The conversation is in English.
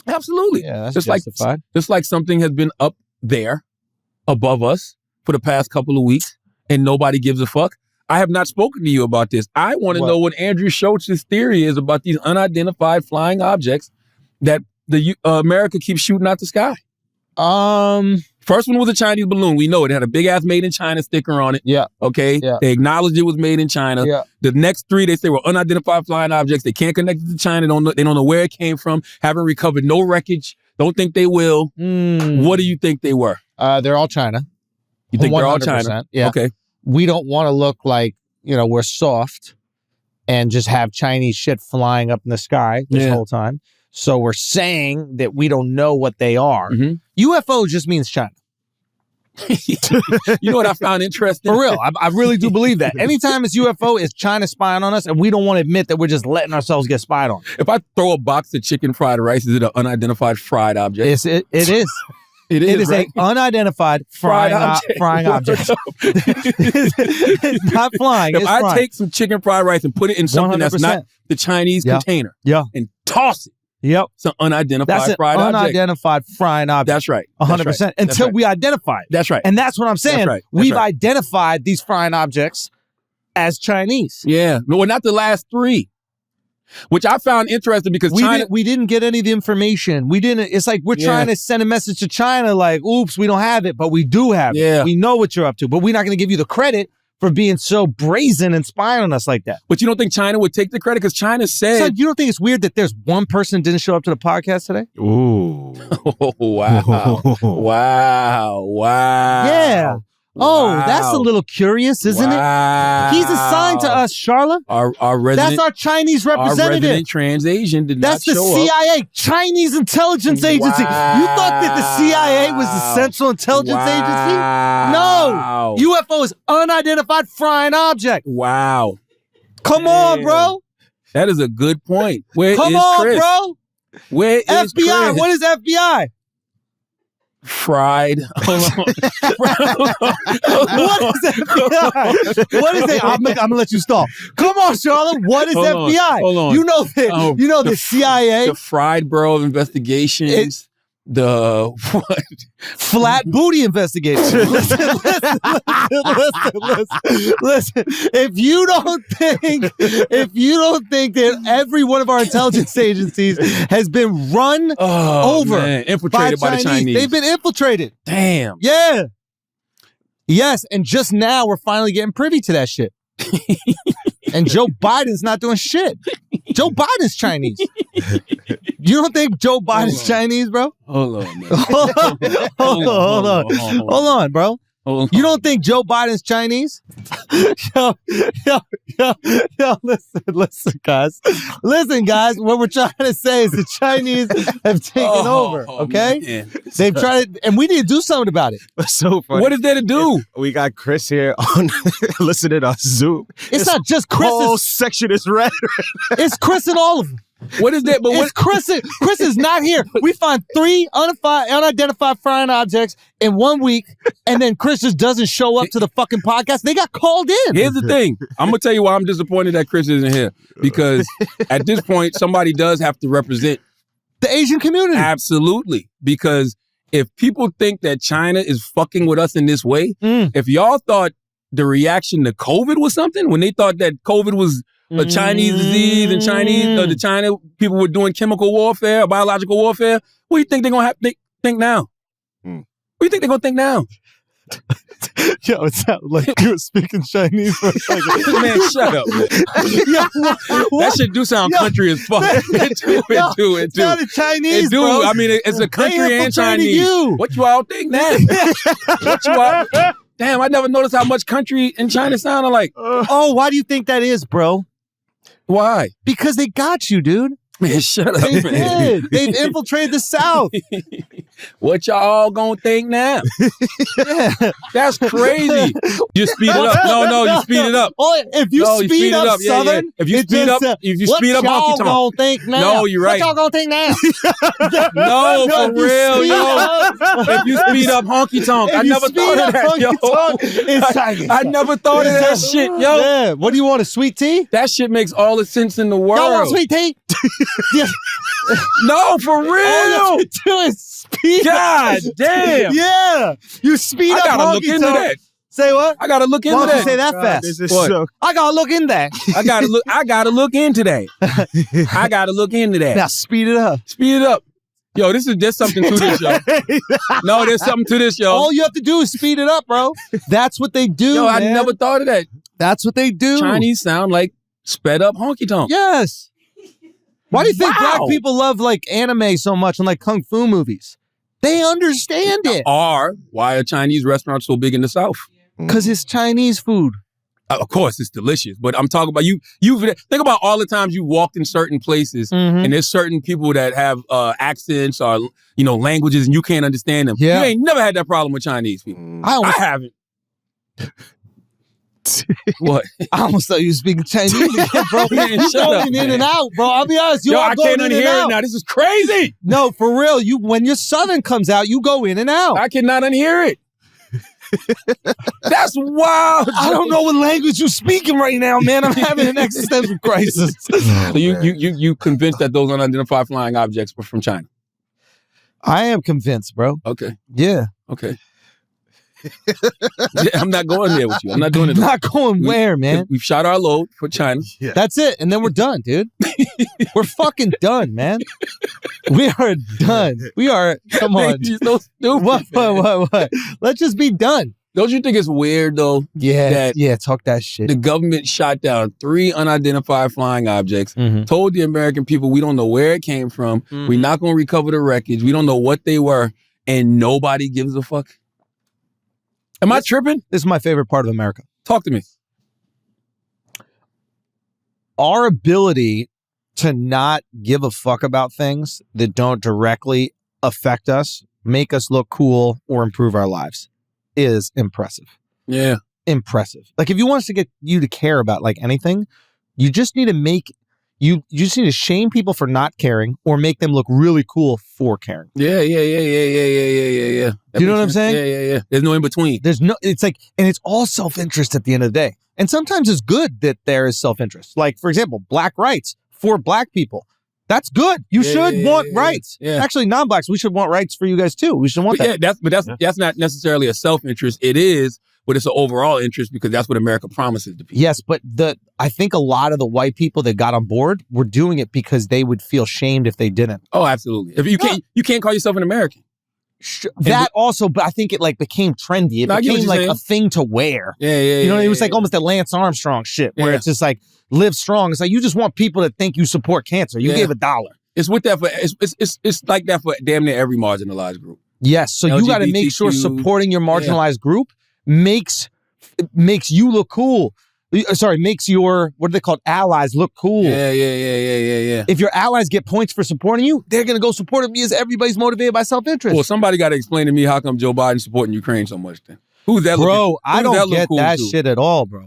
Absolutely. Yeah, that's justified. Just like something has been up there above us for the past couple of weeks and nobody gives a fuck. I have not spoken to you about this. I want to know what Andrew Schultz's theory is about these unidentified flying objects that the America keeps shooting out the sky. First one was a Chinese balloon. We know it had a big ass made in China sticker on it. Yeah. Okay. Yeah. They acknowledged it was made in China. Yeah. The next three they say were unidentified flying objects. They can't connect it to China. They don't know where it came from. Haven't recovered no wreckage. Don't think they will. What do you think they were? They're all China. You think they're all China? Yeah. Okay. We don't want to look like, we're soft and just have Chinese shit flying up in the sky this whole time. So we're saying that we don't know what they are. UFO just means China. You know what I found interesting? For real. I really do believe that. Anytime it's UFO, it's China spying on us, and we don't want to admit that we're just letting ourselves get spied on. If I throw a box of chicken fried rice, is it an unidentified fried object? It is. It is right? An unidentified frying object. It's not flying. If I take some chicken fried rice and put it in something 100%. That's not the Chinese container and toss it, it's an unidentified fried object. Unidentified frying object. That's right. 100%. Until we identify it. That's right. And that's what I'm saying. That's right. We've identified these frying objects as Chinese. Yeah. No, not the last three. Which I found interesting because we didn't get any of the information. We didn't. It's like we're trying to send a message to China like, oops, we don't have it, but we do have it. We know what you're up to, but we're not going to give you the credit for being so brazen and spying on us like that. But you don't think China would take the credit? Because China said... So you don't think it's weird that there's one person didn't show up to the podcast today? Ooh. Wow. Yeah. Oh, that's a little curious, isn't it? He's assigned to us, Charla. Our resident, that's our Chinese representative. Our resident trans-Asian did that's not show up. That's the CIA, Chinese intelligence agency. You thought that the CIA was the Central Intelligence Agency? No. UFO is unidentified flying object. Wow. Come on, bro. That is a good point. Where Come is on, Chris? Bro. Where is FBI? Chris? What is FBI? Fried. What is FBI? What is it? I'm gonna let you stall. Come on, Charlotte. What is FBI? Hold on. You know that. You know the CIA. The Fried Bureau of Investigations. The what? Flat booty investigation. Listen. If you don't think that every one of our intelligence agencies has been run over, infiltrated by the Chinese, they've been infiltrated. Damn. Yeah. Yes, and just now we're finally getting privy to that shit. And Joe Biden's not doing shit. Joe Biden's Chinese. You don't think Joe Biden's Chinese, bro? Hold on, man. Hold on, bro. You don't think Joe Biden's Chinese? Yo, listen, guys. Listen, guys, what we're trying to say is the Chinese have taken over, okay? Man. They've tried, and we need to do something about it. It's so funny. What is there to do? We got Chris here on listening on Zoom. It's not just Chris. The whole section is red. It's Chris and all of them. What is that? But it's Chris. Chris is not here. We find 3 unidentified flying objects in 1 week, and then Chris just doesn't show up to the fucking podcast. They got called in. Here's the thing. I'm gonna tell you why I'm disappointed that Chris isn't here. Because at this point, somebody does have to represent the Asian community. Absolutely. Because if people think that China is fucking with us in this way, if y'all thought the reaction to COVID was something, when they thought that COVID was a Chinese disease and the China people were doing chemical warfare, biological warfare, what do you think they're going to think now? What do you think they're going to think now? Yo, it sounded like you were speaking Chinese for a second. Man, shut up, man. That shit do sound country as fuck. It do. It's not a Chinese, it do. Bro. I mean, it's a country and Chinese. What you all think now? What you all... Damn, I never noticed how much country and China sound alike. Why do you think that is, bro? Why? Because they got you, dude. Man, shut up, They man. did. They've infiltrated the South. What y'all gonna think now? That's crazy. You speed it up. No, you speed it up. Oh, if you speed up, Southern, if you speed up, honky tonk. Gonna think now? No, you're right. What y'all gonna think now? No, for real, yo. If you speed up honky tonk, I never thought of that, yo. I never thought of that shit, yo. Yeah. What do you want? A sweet tea? That shit makes all the sense in the world. Y'all want sweet tea? No, for real. All you do is speed. God damn. Yeah. You speed up. I gotta look into that. Say what? I gotta look into Why that. don't you say that fast? So, I gotta look in that. I gotta look into that. I gotta look into that. Now speed it up. Speed it up. Yo, there's something to this, yo. No, there's something to this, yo. All you have to do is speed it up, bro. That's what they do. Yo, I man. never thought of that. That's what they do. Chinese sound like sped up honky tonk. Yes. Why do you think Wow. black people love like anime so much and like kung fu movies? They understand it. Or why are Chinese restaurants so big in the South? Because it's Chinese food. Of course, it's delicious, but I'm talking about you. Think about all the times you walked in certain places, and there's certain people that have accents or languages, and you can't understand them. Yeah. You ain't never had that problem with Chinese people. I haven't. What? I almost thought you were speaking Chinese again, bro. Man, You shut up, going in man. and out, bro. I'll be honest. You Yo, are I going can't in and unhear it out. now. This is crazy. No, for real. When your Southern comes out, you go in and out. I cannot unhear it. That's wild. I don't know what language you're speaking right now, man. I'm having an existential crisis. So you convinced that those unidentified flying objects were from China? I am convinced, bro. Okay. Yeah. Okay. Yeah, I'm not going there with you. I'm not doing it. Not going where, man? We've shot our load for China. yeah. That's it. And then we're done, dude. We're fucking done, man. We are done. We are, come on. You're so stupid. What? Let's just be done. Don't you think it's weird, though, Yeah, that talk that shit. the government shot down 3 unidentified flying objects, told the American people we don't know where it came from, we're not going to recover the wreckage, we don't know what they were, and nobody gives a fuck? Am I tripping? This is my favorite part of America. Talk to me. Our ability to not give a fuck about things that don't directly affect us, make us look cool, or improve our lives is impressive. Yeah. Impressive. Like if you want us to get you to care about like anything, you just need to you just need to shame people for not caring or make them look really cool for caring. Yeah. Do you know what I'm saying? Yeah. There's no in between. It's like, and it's all self-interest at the end of the day. And sometimes it's good that there is self-interest. Like, for example, black rights for black people. That's good. You should want rights. Yeah. Actually, non-blacks, we should want rights for you guys too. We should want that. Yeah, that's not necessarily a self-interest. It is, but it's an overall interest because that's what America promises to people. Yes, but I think a lot of the white people that got on board were doing it because they would feel shamed if they didn't. Oh, absolutely. If you can't call yourself an American. That also, but I think it like became trendy. It No, I get what became you're like saying. a thing to wear. Yeah. You know, it was like almost the Lance Armstrong shit where Yeah. it's just like live strong. It's like you just want people to think you support cancer. You gave $1. It's with that for it's like that for damn near every marginalized group. Yes, so you got to make sure LGBTQ. supporting your marginalized group makes you look cool. Sorry, makes your, what are they called, allies look cool. Yeah. If your allies get points for supporting you, they're going to go support them because everybody's motivated by self-interest. Well, somebody got to explain to me how come Joe Biden supporting Ukraine so much then. Who's that? Bro, I don't look get cool that to? shit at all, bro.